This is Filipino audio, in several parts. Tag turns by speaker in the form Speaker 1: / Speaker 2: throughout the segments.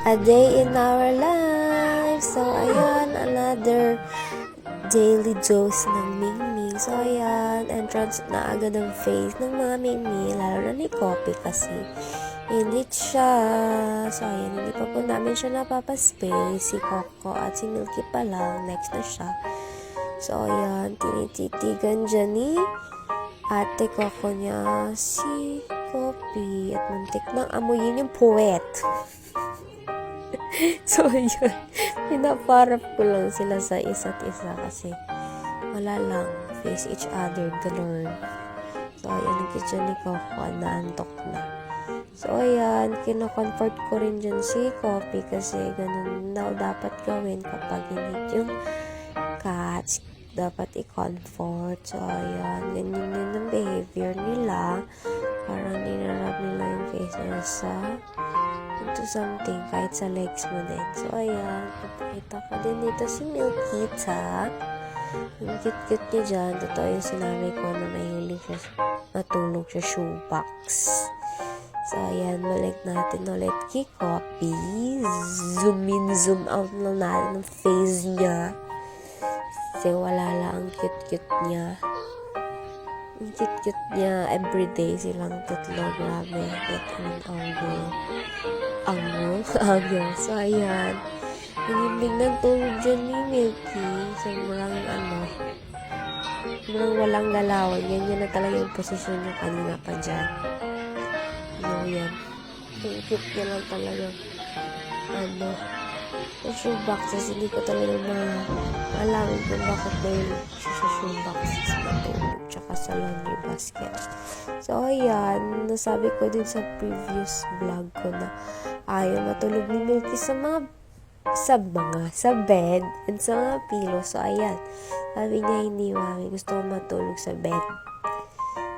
Speaker 1: A day in our lives. So, ayan, another daily dose ng Mingming. So, ayan, entrance na agad ang face ng mga Mingming, lalo na ni Kopi kasi init siya. So, ayan, hindi pa po namin siya napapaspace. Si Coco at si Milky pa lang. Next na siya. So, ayan, tinititigan dyan ni ate Coco niya si Kopi at muntik nang amuyin yung puwet. So, yun. Pinaparap ko lang sila sa isa't isa kasi wala lang. Face each other, ganun. So, ayan, ang kitchen ni Coco, naantok na. So, ayan, kino-comfort ko rin dyan si Kopi kasi ganun daw dapat gawin kapag init yung cats. Dapat i-comfort. So, ayan, ganyan din ang behavior nila. Parang ninarap nila yung face nila sa into something, kahit sa legs mo din. So, ayan, papakita ko din dito si Milky, ha? Ang cute-cute niya dyan. Totoo yung sinabi ko na mahilig siya matulog sa shoebox. So, ayan, balik natin ulit kay Kopi. Zoom in, zoom out lang natin ang face niya. Kasi wala lang ang cute-cute niya. Ang cute-cute niya. Everyday silang tatlo. Grabe. At angle. So, ayan. Ang ibig ng tulog dyan ni Milky. Sobrang walang galawan. Ganyan na talaga yung posisyon niya kanina pa dyan. So, ayan. Ang cute niya lang talaga. Sa shoeboxes, hindi ko talaga malaman kung bakit dahil siya sa shoeboxes matulog tsaka sa laundry basket. So, ayan, nasabi ko din sa previous vlog ko na ayaw matulog ni Milky sa bed and sa mga pillow. So, ayan, sabi niya hindi, mami, gusto ko matulog sa bed.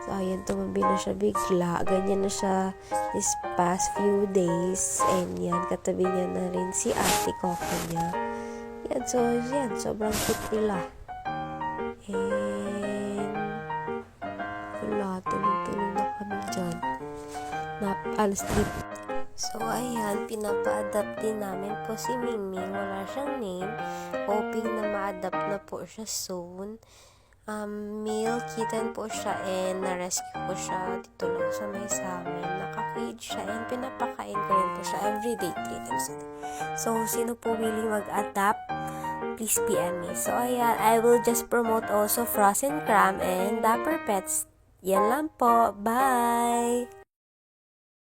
Speaker 1: So, ayan, tumabi na siya bigla. Ganyan na siya this past few days. And yan, katabi niya na rin si ate Coco niya. Yan, so, yan, sobrang cute nila. And, wala, tulog-tulog na kami dyan. Sleep. So, ayan, pinapa-adapt din namin po si Mingming. Wala siyang name. Hoping na ma-adapt na po siya soon. Male kitten po siya and na-rescue ko siya dito lang sa may samin. Naka-cage siya and pinapakain ko rin po siya everyday 3 times a day. So, sino po willing mag-adapt, please PM me. So, ayan, I will just promote also Frozen Cram and Dapper Pets. Yan lang po. Bye!